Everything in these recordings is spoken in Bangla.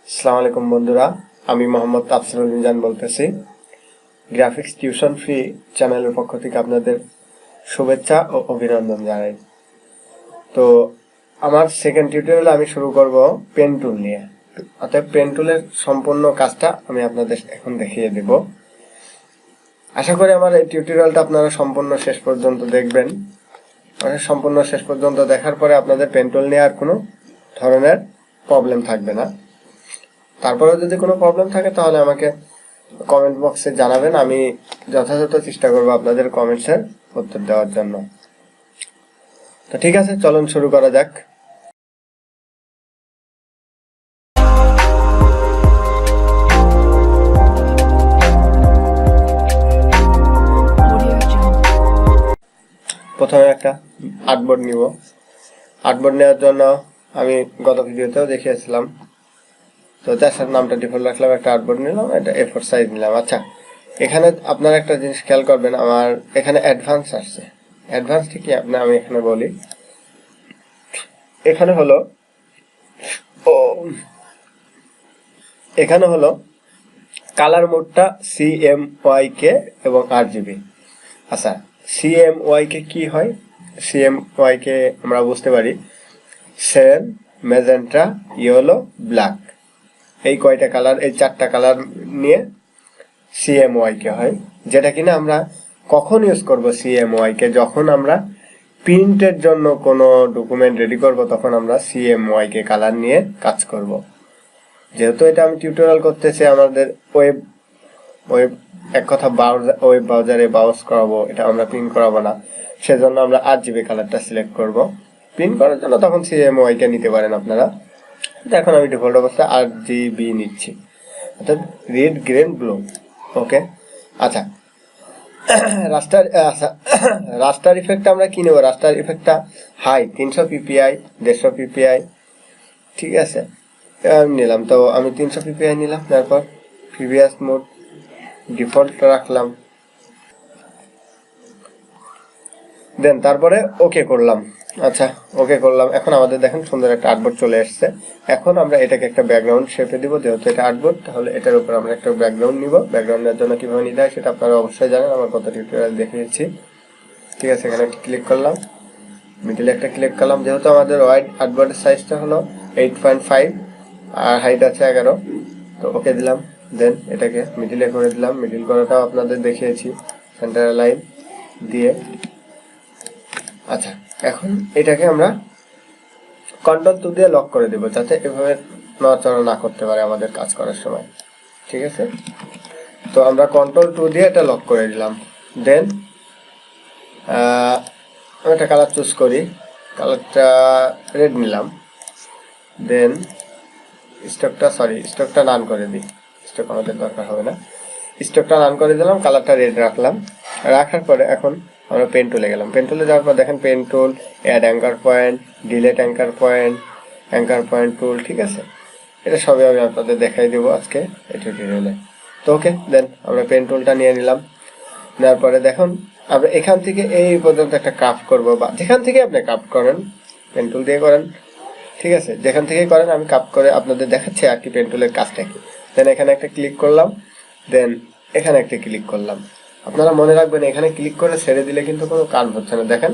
আসসালামু আলাইকুম বন্ধুরা, আমি মোহাম্মদ তাফসিরুল মিজান বলতেছি। গ্রাফিক্স টিউশন ফ্রি চ্যানেলের পক্ষ থেকে আপনাদের শুভেচ্ছা ও অভিনন্দন জানাই। তো আমার সেকেন্ড টিউটোরিয়ালে আমি শুরু করব পেন টুল নিয়ে। অর্থাৎ পেন টুলের সম্পূর্ণ কাজটা আমি আপনাদের এখন দেখিয়ে দেব। আশা করি আমার এই টিউটোরিয়ালটা আপনারা সম্পূর্ণ শেষ পর্যন্ত দেখবেন। সম্পূর্ণ শেষ পর্যন্ত দেখার পরে আপনাদের পেন টুল নিয়ে আর কোনো ধরনের প্রবলেম থাকবে না। তারপরেও যদি কোনো প্রবলেম থাকে তাহলে আমাকে কমেন্ট বক্সে জানাবেন, আমি যথাযথ চেষ্টা করব আপনাদের কমেন্টসের উত্তর দেওয়ার জন্য। তো ঠিক আছে, চলুন শুরু করা যাক। প্রথমে একটা আর্টবোর্ড নিব। আর্টবোর্ড নেওয়ার জন্য আমি গত ভিডিওতেও দেখিয়েছিলাম, তো তার নামটা ডিফল্ট রাখলাম, একটা আর্টবোর্ড নিলাম, এটা A4 সাইজ নিলাম। আচ্ছা, এখানে আপনারা একটা জিনিস খেয়াল করবেন, আমার এখানে অ্যাডভান্স আসছে। অ্যাডভান্সটা কি আমি এখানে বলি। এখানে হলো কালার মোডটা CMYK এবং RGB। আচ্ছা, CMYK কি হয়? CMYK আমরা বুঝতে পারি সেন, ম্যাজেন্টা, ইয়েলো, ব্ল্যাক, এই কয়টা কালার, এই চারটা কালার নিয়ে CMYK হয়। যেটা কিনা আমরা কখন ইউজ করব CMYK? যখন আমরা প্রিন্টের জন্য কোনো ডকুমেন্ট রেডি করব, তখন আমরা CMYK কালার নিয়ে কাজ করব। যেহেতু এটা আমি টিউটোরিয়াল করতেছি আমাদের ওয়েব এক কথা ওয়েব ব্রাউজারে ব্রাউজ করাবো, এটা আমরা প্রিন্ট করাবো না, সেজন্য আমরা RGB কালারটা সিলেক্ট করব। প্রিন্ট করার জন্য তখন CMYK নিতে পারেন আপনারা। এখন আমি ডিফল্ট অবস্থায় RGB নিচ্ছি, অর্থাৎ রেড, গ্রিন, ব্লু। ওকে, আচ্ছা, রাস্টার ইফেক্টটা আমরা কি নেব? রাস্টার ইফেক্টটা হাই 300 ppi, 150 ppi, ঠিক আছে, আমি নিলাম। তো আমি 300 ppi নিলাম, তারপর প্রিভিয়াস মোড ডিফল্ট রাখলাম, দেন তারপরে ওকে করলাম। আচ্ছা, ওকে করলাম। এখন আমাদের দেখেন সুন্দর একটা আর্টবোর্ড চলে এসেছে। এখন আমরা এটাকে একটা ব্যাকগ্রাউন্ড শেপে দিব, যেহেতু এটা আর্টবোর্ড, তাহলে এটার উপর আমরা একটা ব্যাকগ্রাউন্ড নিব। ব্যাকগ্রাউন্ডের জন্য কিভাবে নিতে হয় সেটা আপনারা অবশ্যই জানেন, আমার কত টিউটোরিয়াল দেখিয়েছি। ঠিক আছে, এখানে একটা ক্লিক করলাম, মিডিলে একটা ক্লিক করলাম। যেহেতু আমাদের ওয়াইড আর্টবোর্ডের সাইজটা হলো 8.5 আর হাইট আছে 11, তো ওকে দিলাম। দেন এটাকে মিডিলে করে দিলাম, মিডিল করাটাও আপনাদের দেখিয়েছি, সেন্টার লাইন দিয়ে। আচ্ছা, এখন এটাকে আমরা Ctrl+2 দিয়ে লক করে দেব, যাতে এভাবে নড়াচড়া না করতে পারে আমাদের কাজ করার সময়। ঠিক আছে, তো আমরা Ctrl+2 দিয়ে এটা লক করে দিলাম। দেন আমি একটা কালার চুজ করি, কালারটা রেড নিলাম। দেন স্টকটা রান করে দিই, স্টক আমাদের দরকার হবে না। স্টকটা রান করে দিলাম, কালারটা রেড রাখলাম। রাখার পরে এখন আমরা পেন টুলে গেলাম। পেন টুলে যাওয়ার পর দেখেন pen tool, add anchor point, delete anchor point tool, ঠিক আছে, এটা সবই আমি আপনাদের দেখাই দেবো আজকে এই টিউটোরিয়ালে। তো ওকে, দেন আমরা পেন টুলটা নিয়ে নিলাম। নেওয়ার পরে দেখুন আমরা এখান থেকে এই পর্যন্ত একটা ক্রাফট করব, বা যেখান থেকে আপনি ক্রাফট করেন, পেন টুল দিয়ে করেন, ঠিক আছে, যেখান থেকেই করেন, আমি ক্রাফট করে আপনাদের দেখাচ্ছি আর কি পেন টুলের কাজটা কি। দেন এখানে একটা ক্লিক করলাম, দেন এখানে একটা ক্লিক করলাম। আপনারা মনে রাখবেন, এখানে ক্লিক করে ছেড়ে দিলে কিন্তু কোনো কাজ হচ্ছে না। দেখেন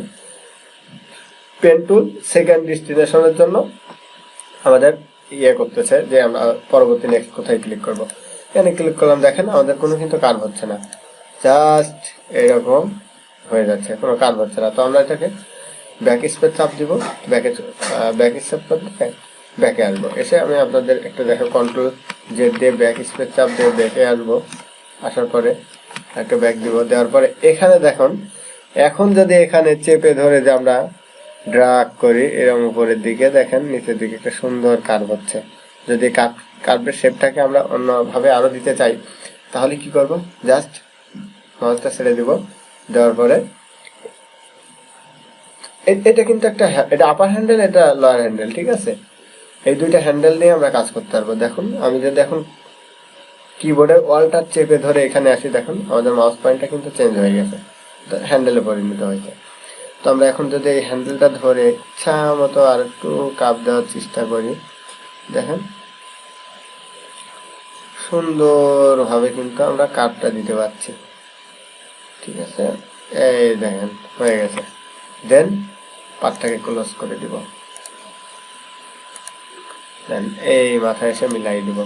পেন টুল সেকেন্ড ডেস্টিনেশনের জন্য আমাদের করতেছে যে আমরা পরবর্তী নেক্সট কোথায় ক্লিক করব। এখানে ক্লিক করলাম, দেখেন আমাদের কোনো কিন্তু কাজ হচ্ছে না, জাস্ট এরকম হয়ে যাচ্ছে, কোনো কাজ হচ্ছে না। তো আমরা এটাকে ব্যাক স্পেস চাপ দিব, ব্যাক স্পেস চাপ দিয়ে ব্যাকে আসবো। এসে আমি আপনাদের একটা দেখো Ctrl+Z দিয়ে ব্যাক স্পেস চাপ দিয়ে ব্যাকে আসবো। আসার পরে একটা ব্যাক দিব, দেওয়ার পরে এখানে দেখুন, এখন যদি এখানে চেপে ধরে যে আমরা ড্রাগ করি এরকম উপরের দিকে, দেখেন নিচের দিকে একটা সুন্দর কার্ভ হচ্ছে। যদি কার্ভের শেপটাকে আমরা অন্যভাবে আরো দিতে চাই, তাহলে কি করব? জাস্ট মাউসটা ছেড়ে দিব, দেওয়ার পরে এটা কিন্তু এটা আপার হ্যান্ডেল, এটা লোয়ার হ্যান্ডেল, ঠিক আছে, এই দুইটা হ্যান্ডেল দিয়ে আমরা কাজ করতে পারবো। দেখুন আমি যদি এখন কিবোর্ডের ওয়ালটা চেপে ধরে এখানে আসি, দেখুন আমাদের মাউস পয়েন্টটা কিন্তু চেঞ্জ হয়ে গেছে, হ্যান্ডেলে পরিণত হয়েছে। তো আমরা এখন যদি এই হ্যান্ডেলটা ধরে ইচ্ছা মতো আর একটু কাপ দেওয়ার চেষ্টা করি, দেখেন সুন্দরভাবে কিন্তু আমরা কাটটা দিতে পারছি। ঠিক আছে, এই দেখেন হয়ে গেছে। দেন পাতটাকে ক্লোজ করে দিব, দেন এই মাথায় এসে মিলাই দিব।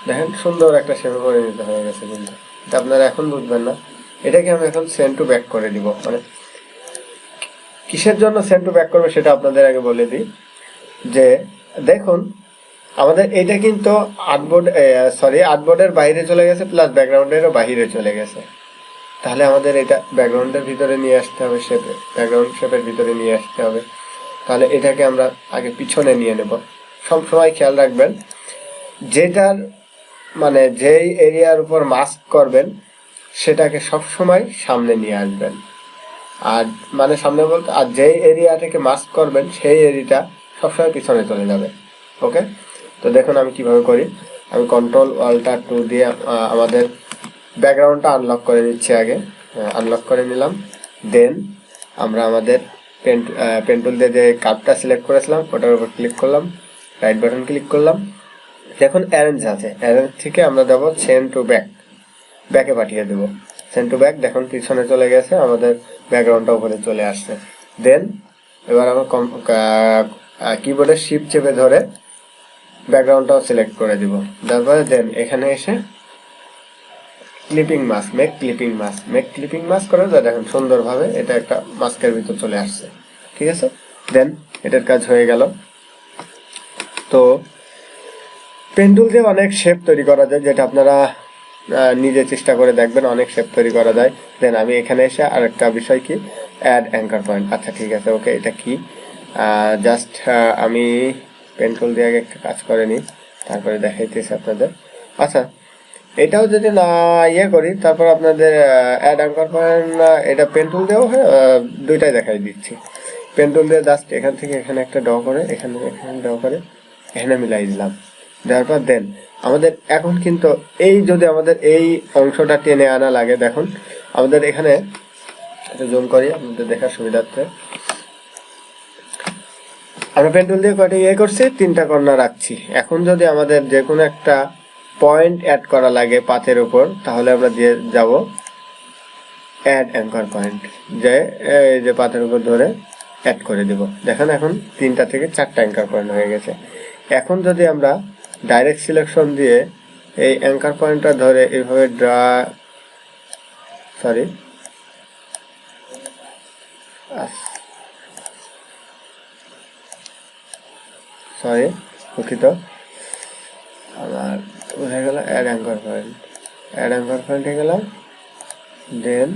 দেখেন সুন্দর একটা শেপে করে নিতে হয়ে গেছে। কিন্তু এটা আপনারা এখন বুঝবেন না। এটাকে আমি এখন সেন্ড টু ব্যাক করে দিব। মানে কিসের জন্য সেন্ড টু ব্যাক করবে সেটা আপনাদের আগে বলে দিই। যে দেখুন আমাদের এটা কিন্তু আর্টবোর্ডের বাইরে চলে গেছে, প্লাস ব্যাকগ্রাউন্ডেরও বাইরে চলে গেছে। তাহলে আমাদের এটা ব্যাকগ্রাউন্ডের ভিতরে নিয়ে আসতে হবে, ব্যাকগ্রাউন্ড শেপের ভিতরে নিয়ে আসতে হবে। তাহলে এটাকে আমরা আগে পিছনে নিয়ে নেব। সবসময় খেয়াল রাখবেন যেটার মানে যেই এরিয়ার উপর মাস্ক করবেন সেটাকে সবসময় সামনে নিয়ে আসবেন। আর মানে সামনে বলতে, আর যেই এরিয়াটাকে মাস্ক করবেন সেই এরিয়াটা সবসময় পিছনে চলে যাবে। ওকে, তো দেখুন আমি কিভাবে করি। আমি কন্ট্রোল অল্টার 2 দিয়ে আমাদের ব্যাকগ্রাউন্ডটা আনলক করে নিচ্ছি। আগে আনলক করে নিলাম। দেন আমরা আমাদের পেন টুল দিয়ে যে কার্ভটা সিলেক্ট করেছিলাম ওটার উপর ক্লিক করলাম, রাইট বাটন ক্লিক করলাম। এখন অ্যারেঞ্জ আছে, অ্যারেঞ্জ থেকে আমরা দেবো সেন্ড টু ব্যাক, ব্যাকে পাঠিয়ে দেবো। সেন্ড টু ব্যাক দেখুন পিছনে চলে গেছে, আমাদের ব্যাকগ্রাউন্ডটা উপরে চলে আসছে। দেন এবার আমরা কিবোর্ডের শিফট চেপে ধরে ব্যাকগ্রাউন্ডটাও সিলেক্ট করে দিব। তারপরে দেন এখানে এসে clipping mask, make clipping mask করে দেখেন সুন্দরভাবে এটা একটা মাস্কের ভিতর চলে আসছে। ঠিক আছে, দেন এটার কাজ হয়ে গেল। তো পেন টুল দিয়ে অনেক শেপ তৈরি করা যায়, যেটা আপনারা নিজে চেষ্টা করে দেখবেন, অনেক শেপ তৈরি করা যায়। দেন আমি এখানে এসে আরেকটা বিষয় কি, অ্যাড অ্যাঙ্কার পয়েন্ট। আচ্ছা ঠিক আছে, ওকে, এটা কি জাস্ট আমি পেন টুল দিয়ে আগে একটা কাজ করে নিই, তারপরে দেখাইতেছি আপনাদের। আচ্ছা এটাও যদি না ইয়ে করি, তারপর আপনাদের অ্যাড অ্যাঙ্কার পয়েন্ট এটা পেন টুল দিয়েও হয়, দুইটাই দেখাই দিচ্ছি। পেন টুল দিয়ে জাস্ট এখান থেকে এখানে একটা ড্র করে, এখানে ড্র করে এখানে মিলাই দিলাম। দেওয়ার পর দেন আমাদের এখন কিন্তু এই যদি আমাদের এই অংশটা টেনে আনা লাগে, দেখুন আমাদের এখানে একটু জুম করি আপনাদের দেখার সুবিধার্থে। আমরা পেন টুল দিয়ে কয়টা ইয়ে করছি, 3টা কর্নার রাখছি। এখন যদি আমাদের যে কোনো একটা পয়েন্ট অ্যাড করা লাগে পাথের উপর, তাহলে আমরা দিয়ে যাব অ্যাড অ্যাঙ্কার পয়েন্ট, যে পাথের উপর ধরে অ্যাড করে দেব। দেখেন এখন 3টা থেকে 4টা অ্যাঙ্কার পয়েন্ট হয়ে গেছে। এখন যদি আমরা ডাইরেক্ট সিলেকশন দিয়ে এই অ্যাঙ্কার পয়েন্টটা ধরে এইভাবে দুঃখিত, আমার হয়ে গেল অ্যাড অ্যাঙ্কার পয়েন্টে গেলাম। দেন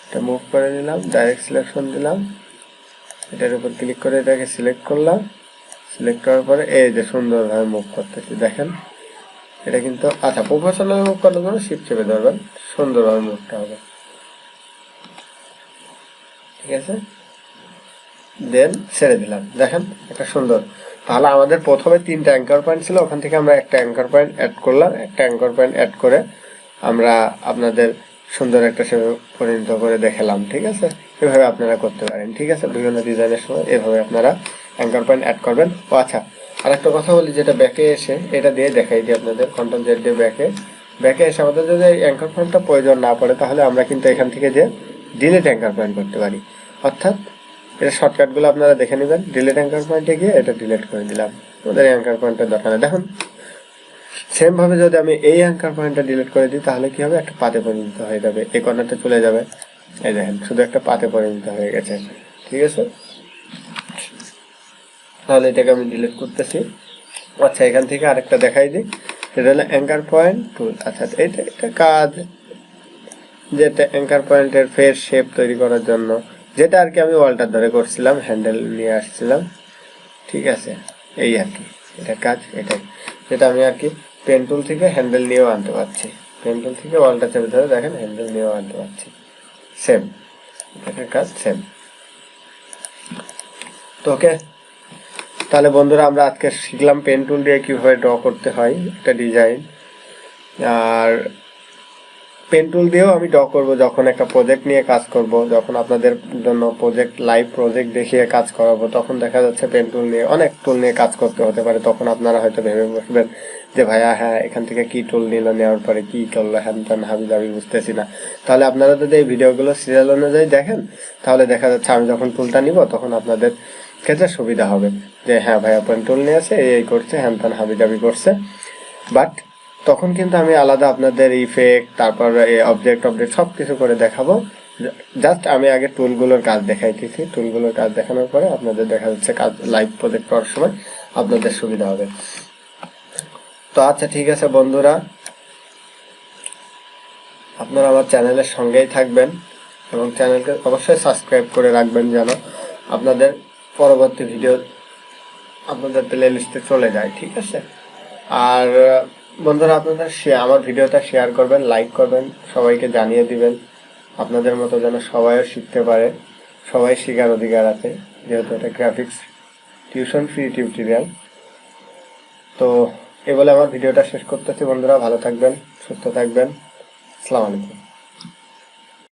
এটা মুভ করে নিলাম, ডাইরেক্ট সিলেকশন দিলাম, এটার উপর ক্লিক করে এটাকে সিলেক্ট করলাম। সিলেক্ট করার পরে এই যে সুন্দরভাবে মুভ করতেছি, দেখেন এটা কিন্তু। আচ্ছা প্রফেশনাল মুভ করার জন্য শিফট চেপে ধরবেন, সুন্দরভাবে মুভটা হবে। ঠিক আছে, দেন ছেড়ে দিলাম, দেখেন একটা সুন্দর। তাহলে আমাদের প্রথমে 3টা অ্যাঙ্কার পয়েন্ট ছিল, ওখান থেকে আমরা একটা অ্যাঙ্কার পয়েন্ট অ্যাড করলাম। একটা অ্যাঙ্কার পয়েন্ট অ্যাড করে আমরা আপনাদের সুন্দর একটা সেভাবে পরিণত করে দেখালাম। ঠিক আছে, এভাবে আপনারা করতে পারেন। ঠিক আছে, বিভিন্ন ডিজাইনের সময় এভাবে আপনারা অ্যাঙ্কার পয়েন্ট অ্যাড করবেন। ও আচ্ছা আরেকটা কথা বলি, যেটা ব্যাকে এসে এটা দিয়ে দেখাই দিই আপনাদের। কন্ট্রোল জেড দিয়ে ব্যাকে এসে আমাদের যদি অ্যাঙ্কার পয়েন্টটা প্রয়োজন না পড়ে, তাহলে আমরা কিন্তু এখান থেকে যে ডিলিট অ্যাঙ্কার পয়েন্ট করতে পারি। অর্থাৎ এটা শর্টকাটগুলো আপনারা দেখে নেবেন। ডিলিট অ্যাঙ্কার পয়েন্টে গিয়ে এটা ডিলিট করে দিলাম, আমাদের অ্যাঙ্কার পয়েন্টের দরকার নেই। দেখুন সেম ভাবে যদি আমি এই অ্যাঙ্কার পয়েন্টটা ডিলিট করে দিই, তাহলে কি হবে, একটা পাতে পরিণত হয়ে যাবে, এই কর্নারটা চলে যাবে। এই দেখেন শুধু একটা পাতে পরিণত হয়ে গেছে। ঠিক আছে, তাহলে এটাকে আমি ডিলিট করতেছি। আচ্ছা এখান থেকে আরেকটা দেখাই দিই, সেটা হলো অ্যাঙ্কার পয়েন্ট টুল। আচ্ছা এটা কাজ, যেটা অ্যাঙ্কার পয়েন্টের ফের শেপ তৈরি করার জন্য, যেটা আর কি আমি ওয়ালটার ধরে করছিলাম, হ্যান্ডেল নিয়ে আসছিলাম। ঠিক আছে, এই আর কি এটা কাজ, এটাই যেটা আমি আর কি পেন টুল থেকে হ্যান্ডেল নিয়েও আনতে পারছি। পেন টুল থেকে ওয়ালটা চেপে ধরে দেখেন হ্যান্ডেল নিয়েও আনতে পারছি। সেম এটার কাজ সেম। তো ওকে, তাহলে বন্ধুরা আমরা আজকে শিখলাম পেন টুল দিয়ে কীভাবে ড্র করতে হয় একটা ডিজাইন। আর পেন টুল দিয়েও আমি ড্র করব যখন একটা প্রজেক্ট নিয়ে কাজ করব, যখন আপনাদের জন্য লাইভ প্রজেক্ট দেখিয়ে কাজ করাবো, তখন দেখা যাচ্ছে পেন টুল নিয়ে অনেক টুল নিয়ে কাজ করতে হতে পারে। তখন আপনারা হয়তো ভেবে বসবেন যে ভাইয়া হ্যাঁ এখান থেকে কি টুল নিল, নেওয়ার পরে কি করলো, হ্যান ত্যান হাবি জাবি বুঝতেছি না। তাহলে আপনারা যদি এই ভিডিওগুলো সিরিয়াল অনুযায়ী দেখেন, তাহলে দেখা যাচ্ছে আমি যখন টুলটা নিব তখন আপনাদের ক্ষেত্রে সুবিধা হবে যে হ্যাঁ ভাইয়া পেন টুল নিয়েছে, এই করছে, হ্যান ত্যান হাবি জাবি করছে। বাট তখন কিন্তু আমি আলাদা আপনাদের ইফেক্ট, তারপর অবজেক্ট সব কিছু করে দেখাবো। জাস্ট আমি আগে টুলগুলোর কাজ দেখাইতেছি, টুলগুলোর কাজ দেখানোর পরে আপনাদের দেখা যাচ্ছে কাজ লাইভ প্রজেক্ট করার সময় আপনাদের সুবিধা হবে। তো আচ্ছা ঠিক আছে বন্ধুরা, আপনারা আমার চ্যানেলের সঙ্গেই থাকবেন এবং চ্যানেলকে অবশ্যই সাবস্ক্রাইব করে রাখবেন যেন আপনাদের পরবর্তী ভিডিও আপনাদের প্লে লিস্টে চলে যায়, ঠিক আছে? আর বন্ধুরা আপনারা আমার ভিডিওটা শেয়ার করবেন, লাইক করবেন, সবাইকে জানিয়ে দিবেন, আপনাদের মতো যেন সবাইও শিখতে পারে, সবাই শেখার অধিকার আছে, যেহেতু এটা গ্রাফিক্স টিউশন ফ্রি টিউটোরিয়াল। তো এ বলে আমার ভিডিওটা শেষ করতেছি বন্ধুরা, ভালো থাকবেন, সুস্থ থাকবেন, আসসালামু আলাইকুম।